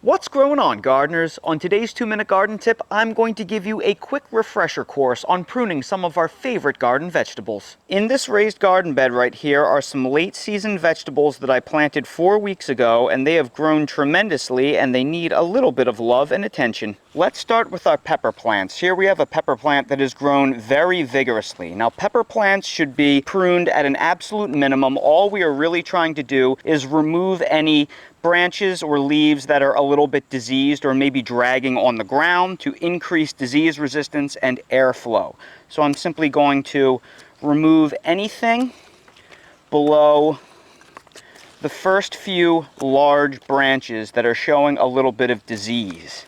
What's growing on, gardeners? On today's 2-minute garden tip, I'm going to give you a quick refresher course on pruning some of our favorite garden vegetables. In this raised garden bed right here are some late season vegetables that I planted 4 weeks ago, and they have grown tremendously and they need a little bit of love and attention. Let's start with our pepper plants. Here we have a pepper plant that has grown very vigorously. Now, pepper plants should be pruned at an absolute minimum. All we are really trying to do is remove any branches or leaves that are a little bit diseased or maybe dragging on the ground to increase disease resistance and airflow. So I'm simply going to remove anything below the first few large branches that are showing a little bit of disease.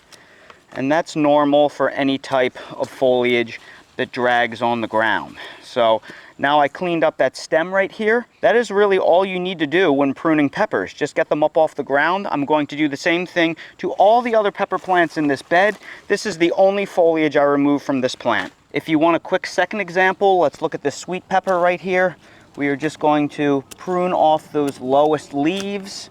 And that's normal for any type of foliage that drags on the ground. So now I cleaned up that stem right here. That is really all you need to do when pruning peppers. Just get them up off the ground. I'm going to do the same thing to all the other pepper plants in this bed. This is the only foliage I removed from this plant. If you want a quick second example, let's look at this sweet pepper right here. We are just going to prune off those lowest leaves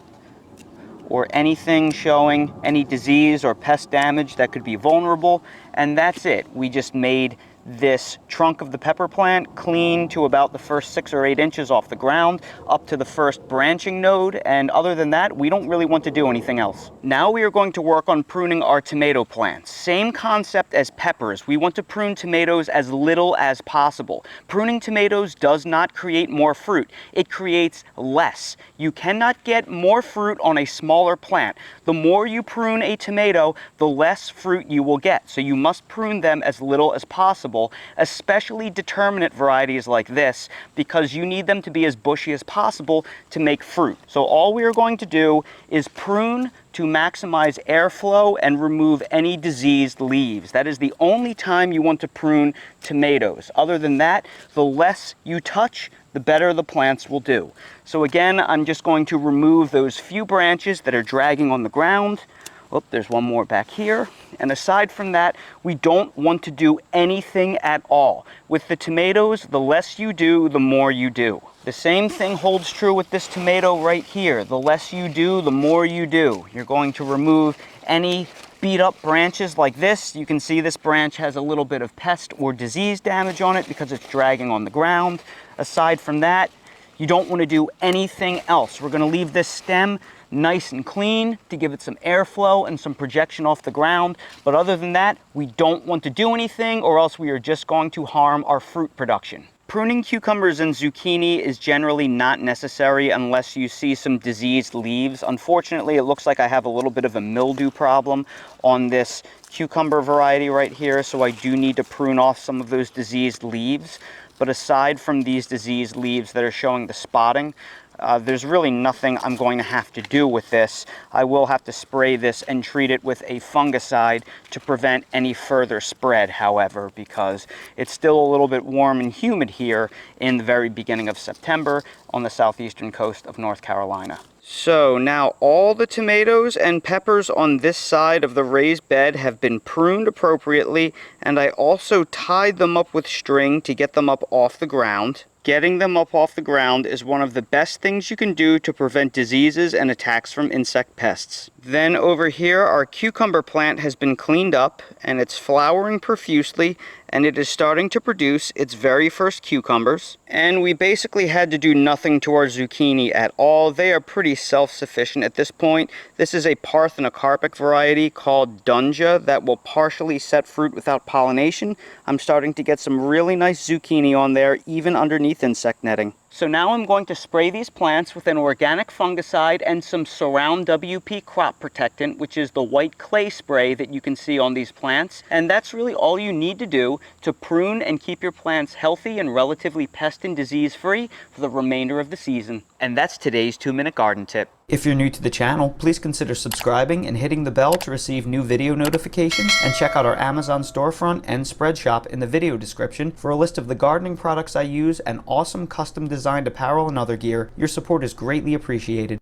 or anything showing any disease or pest damage that could be vulnerable. And that's it. We just made this trunk of the pepper plant clean to about the first 6 or 8 inches off the ground up to the first branching node, and other than that we don't really want to do anything else. Now we are going to work on pruning our tomato plants. Same concept as peppers. We want to prune tomatoes as little as possible. Pruning tomatoes does not create more fruit, it creates less. You cannot get more fruit on a smaller plant. The more you prune a tomato, the less fruit you will get. So you must prune them as little as possible, especially determinate varieties like this, because you need them to be as bushy as possible to make fruit. So all we are going to do is prune to maximize airflow and remove any diseased leaves. That is the only time you want to prune tomatoes. Other than that, the less you touch, the better the plants will do. So again, I'm just going to remove those few branches that are dragging on the ground. Oh, there's one more back here. And aside from that, we don't want to do anything at all. With the tomatoes, the less you do, the more you do. The same thing holds true with this tomato right here. The less you do, the more you do. You're going to remove any beat up branches like this. You can see this branch has a little bit of pest or disease damage on it because it's dragging on the ground. Aside from that, you don't want to do anything else. We're going to leave this stem nice and clean to give it some airflow and some projection off the ground. But other than that, we don't want to do anything, or else we are just going to harm our fruit production. Pruning cucumbers and zucchini is generally not necessary unless you see some diseased leaves. Unfortunately, it looks like I have a little bit of a mildew problem on this cucumber variety right here, so I do need to prune off some of those diseased leaves. But aside from these diseased leaves that are showing the spotting, there's really nothing I'm going to have to do with this. I will have to spray this and treat it with a fungicide to prevent any further spread, however, because it's still a little bit warm and humid here in the very beginning of September on the southeastern coast of North Carolina. So now all the tomatoes and peppers on this side of the raised bed have been pruned appropriately, and I also tied them up with string to get them up off the ground. Getting them up off the ground is one of the best things you can do to prevent diseases and attacks from insect pests. Then over here, our cucumber plant has been cleaned up and it's flowering profusely, and it is starting to produce its very first cucumbers. And we basically had to do nothing to our zucchini at all. They are pretty self-sufficient at this point. This is a parthenocarpic variety called Dunja that will partially set fruit without pollination. I'm starting to get some really nice zucchini on there, even underneath insect netting. So now I'm going to spray these plants with an organic fungicide and some Surround WP crop protectant, which is the white clay spray that you can see on these plants. And that's really all you need to do to prune and keep your plants healthy and relatively pest and disease free for the remainder of the season. And that's today's 2-minute garden tip. If you're new to the channel, please consider subscribing and hitting the bell to receive new video notifications, and check out our Amazon storefront and spread shop in the video description for a list of the gardening products I use and awesome custom designed apparel and other gear. Your support is greatly appreciated.